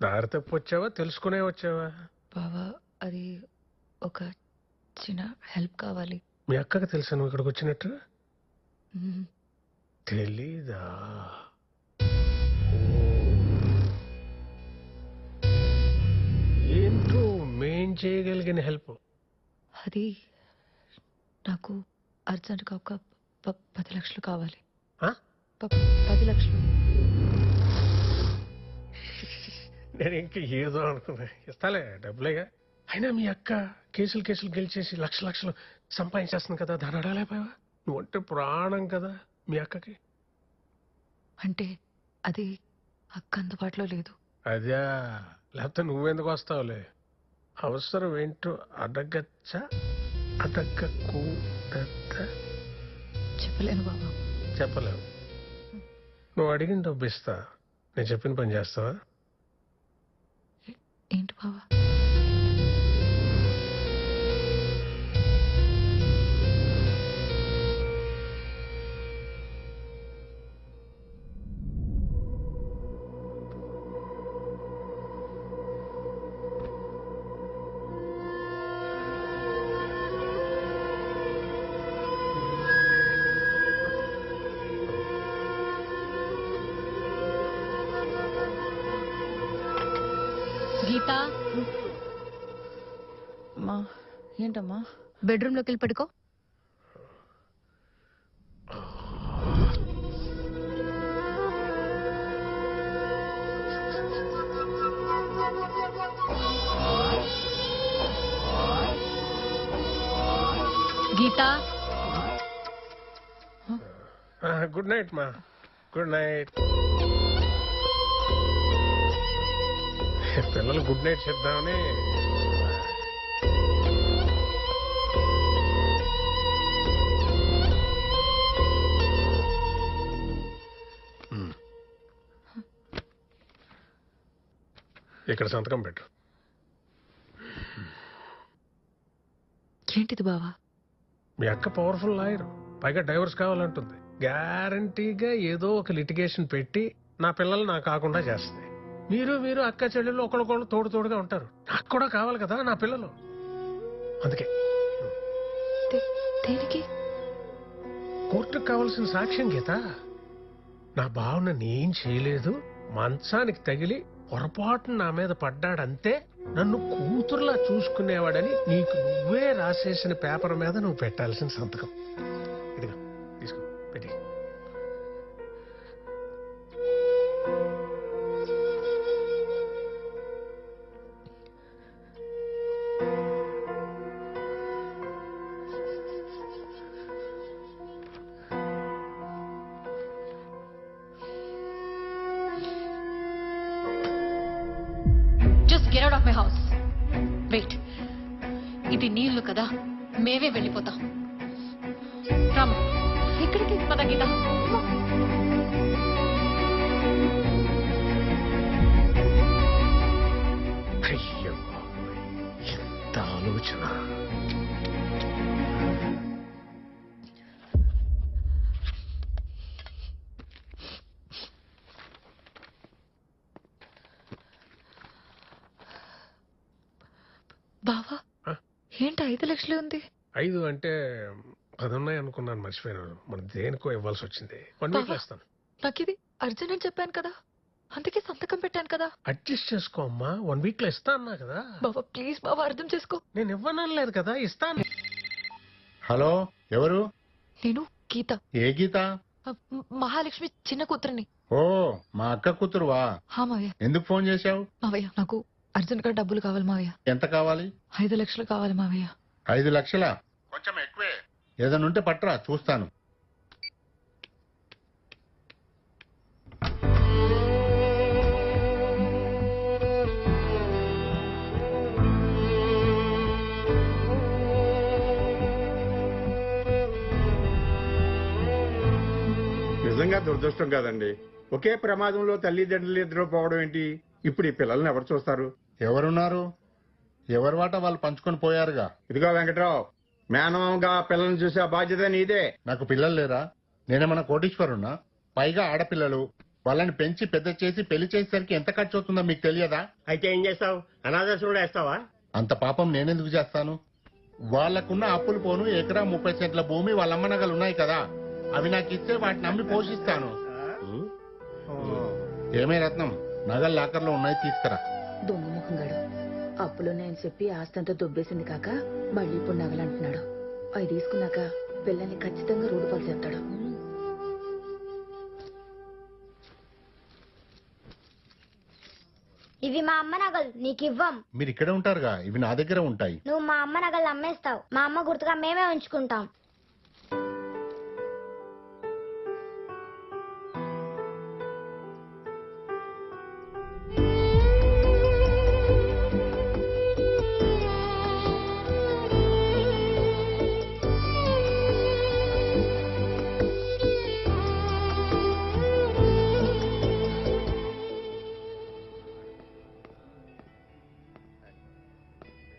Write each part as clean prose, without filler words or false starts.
దారి తప్పి వచ్చావా తెలుసుకునే వచ్చావా? బావా అది ఒక చిన్న హెల్ప్ కావాలి. మీ అక్కకి తెలుసా నువ్వు ఇక్కడికి వచ్చినట్టు? మ్మ్. తెలీదా? ఏంటో మేం చేయగలిగిన హెల్ప్. అది నాకు అర్జెంట్గా ఒక 10 లక్షలు కావాలి. ఆ? 10 లక్షలు. నేను ఇంక ఏదో అనుకున్నా. ఇస్తాలే, డబ్బులేగా. అయినా మీ అక్క కేసులు గెలిచేసి లక్షలు సంపాదించేస్తుంది కదా, దాని అడగలేకపోయావా? నువ్వంటే ప్రాణం కదా మీ అక్కకి. అంటే అది అక్క అందుబాటులో లేదు. అదే, లేకపోతే నువ్వెందుకు వస్తావులే. అవసరం ఏంటో అడగచ్చా అడగకూడదా? చెప్పలేను బాబా. చెప్పలేవు. నువ్వు అడిగిన డబ్బు ఇస్తా, నేను చెప్పిన పని చేస్తావా? ఏంటి బాబా? గీత, అమ్మా ఏంటమ్మా? బెడ్రూమ్లోకి వెళ్ళి పడుకో. గీత, గుడ్ నైట్ మా. Good night. పిల్లలు గుడ్ నైట్ చెప్దామని. ఇక్కడ సంతకం పెట్టు. ఏంటిది బావా? మీ అక్క పవర్ఫుల్ లాయర్, పైగా డైవర్స్ కావాలంటుంది. గ్యారంటీగా ఏదో ఒక లిటిగేషన్ పెట్టి నా పిల్లలు నాకు కాకుండా చేస్తుంది. మీరు అక్క చెల్లెళ్ళు ఒకళ్ళొకళ్ళు తోడుగా ఉంటారు. నాకు కూడా కావాలి కదా నా పిల్లలు. అందుకే దేనికి? కోర్టుకు కావాల్సిన సాక్ష్యం గీత. నా భావన నేం చేయలేదు, మంచానికి తగిలి పొరపాటున నా మీద పడ్డాడంతే, నన్ను కూతురులా చూసుకునేవాడని నీకు నువ్వే రాసేసిన పేపర్ మీద నువ్వు పెట్టాల్సిన సంతకం. ఇదిగా తీసుకో, పెట్టి. Just get out of my house. Wait, ఇది నీళ్లు కదా, మేమే వెళ్ళిపోతాం. రామ్, ఇక్కడికి పద గీత. అయ్యో ఎంత ఆలోచన. బావా ఏంటి 5 లక్షలు ఉంది? 5 అంటే 10 ఉన్నాయి అనుకున్నాను, మర్చిపోయాను. మన దేనికో ఇవ్వాల్సి వచ్చింది. 1 వీక్ లో ఇస్తాను. నాకు ఇది అర్జెంట్ అని చెప్పాను కదా, అందుకే సంతకం పెట్టాను కదా. అడ్జస్ట్ చేసుకో అమ్మా, 1 వీక్ లో ఇస్తా అన్నా కదా. బావా ప్లీజ్ బావా, అర్థం చేసుకో. నేను ఇవ్వనలేదు కదా, ఇస్తాను. హలో, ఎవరు? నేను గీత, ఏ గీత? మహాలక్ష్మి చిన్న కూతురుని. ఓ, మా అక్క కూతురువా? హా మావయ్య. ఎందుకు ఫోన్ చేశావు? మావయ్య నాకు అర్జెంట్ గా డబ్బులు కావాలి మావయ్య. ఎంత కావాలి? 5 లక్షలు కావాలి మావయ్య. 5 లక్షలా? కొంచెం ఎక్కువే. ఏదైనా ఉంటే పట్రా, చూస్తాను. నిజంగా దురదృష్టం కాదండి. ఒకే ప్రమాదంలో తల్లిదండ్రులు ఇద్దరు పోవడం ఏంటి? ఇప్పుడు ఈ పిల్లల్ని ఎవరు చూస్తారు? ఎవరున్నారు? ఎవరి వాట వాళ్ళు పంచుకొని పోయారుగా. ఇదిగో వెంకట్రావు, మేనమామగా పిల్లల్ని చూసే బాధ్యత నీదే. నాకు పిల్లలు లేరా? నేనేమన్నా కోటీశ్వరున్నా? పైగా ఆడపిల్లలు, వాళ్ళని పెంచి పెద్ద చేసి పెళ్లి చేసేసరికి ఎంత ఖర్చు అవుతుందో మీకు తెలియదా? అయితే ఏం చేస్తావు? అనాథాశ్రమంలో వేస్తావా? అంత పాపం నేనెందుకు చేస్తాను? వాళ్ళకున్న అప్పులు పోను ఎకరా 30 సెంట్ల భూమి వాళ్ళ అమ్మ నగలు ఉన్నాయి కదా, అవి నాకు ఇస్తే వాటిని అమ్మి పోషిస్తాను. ఏమే రత్నం, నగలు లాకర్లో ఉన్నాయి, తీసుకురా. దొంగముఖంగాడు అప్పులున్నాయని చెప్పి ఆస్తంతా దొబ్బేసింది కాక మళ్ళీ ఇప్పుడు నగలంటున్నాడు. అవి తీసుకున్నాక పిల్లల్ని ఖచ్చితంగా రోడ్డు పాలు చేస్తాడు. ఇవి మా అమ్మ నగలు, నీకు ఇవ్వం. మీరు ఇక్కడే ఉంటారుగా, ఇవి నా దగ్గర ఉంటాయి. నువ్వు మా అమ్మ నగలు అమ్మేస్తావు, మా అమ్మ గుర్తుగా మేమే ఉంచుకుంటాం.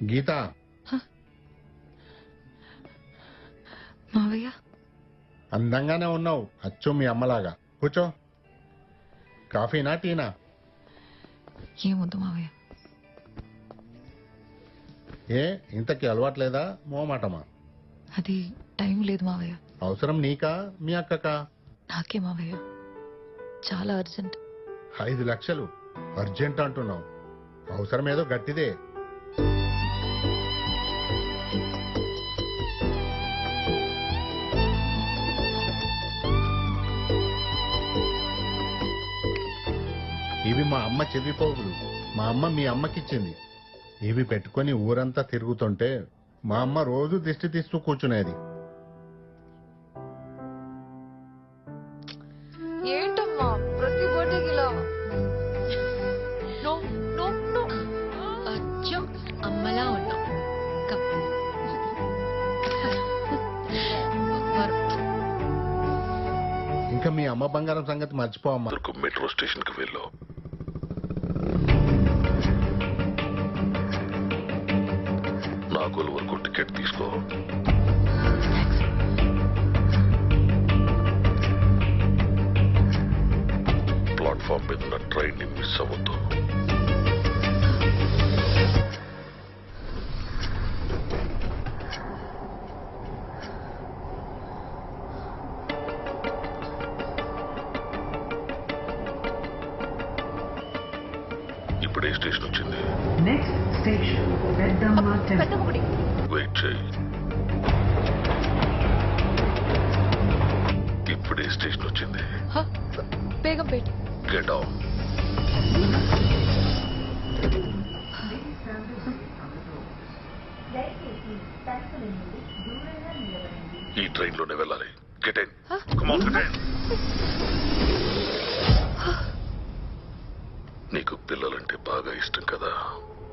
గీత, మావయ్య అందంగానే ఉన్నావు, అచ్చు మీ అమ్మలాగా. కూర్చో. కాఫీనా టీనా? ఏమొద్దు మావయ్య. ఏ ఇంతకీ అలవాట్లేదా, మోమాటమా? అది టైం లేదు మావయ్య. అవసరం నీకా మీ అక్కకా? నాకే మావయ్య, చాలా అర్జెంట్. 5 లక్షలు అర్జెంట్ అంటున్నావు, అవసరం ఏదో గట్టిదే. ఇవి మా అమ్మ చెవిపోగులు, మా అమ్మ మీ అమ్మకిచ్చింది. ఇవి పెట్టుకొని ఊరంతా తిరుగుతుంటే మా అమ్మ రోజు దిష్టి తీస్తూ కూర్చునేది. ఏంటమ్మా ప్రతి బర్త్డేకి ఇలా? అచ్చం అమ్మలా ఉన్నాం. కమ్. ఇంకా మీ అమ్మ బంగారం సంగతి మర్చిపోమ్మా. మెట్రో స్టేషన్ కి వెళ్ళు. నాగోల్ వరకు టికెట్ తీసుకో. ప్లాట్ఫామ్ మీద ఉన్న ట్రైన్ ని మిస్ అవ్వద్దు. ఇప్పుడు ఏ స్టేషన్ వచ్చింది? పెద్దమ్మగుడి. వెయిట్ చేయి. ఇప్పుడు ఏ స్టేషన్ వచ్చింది? బేగంపేట. Get out. ఈ ట్రైన్ లోనే వెళ్ళాలి. Get in. Come on, get in. నీకు పిల్లలంటే బాగా ఇష్టం కదా?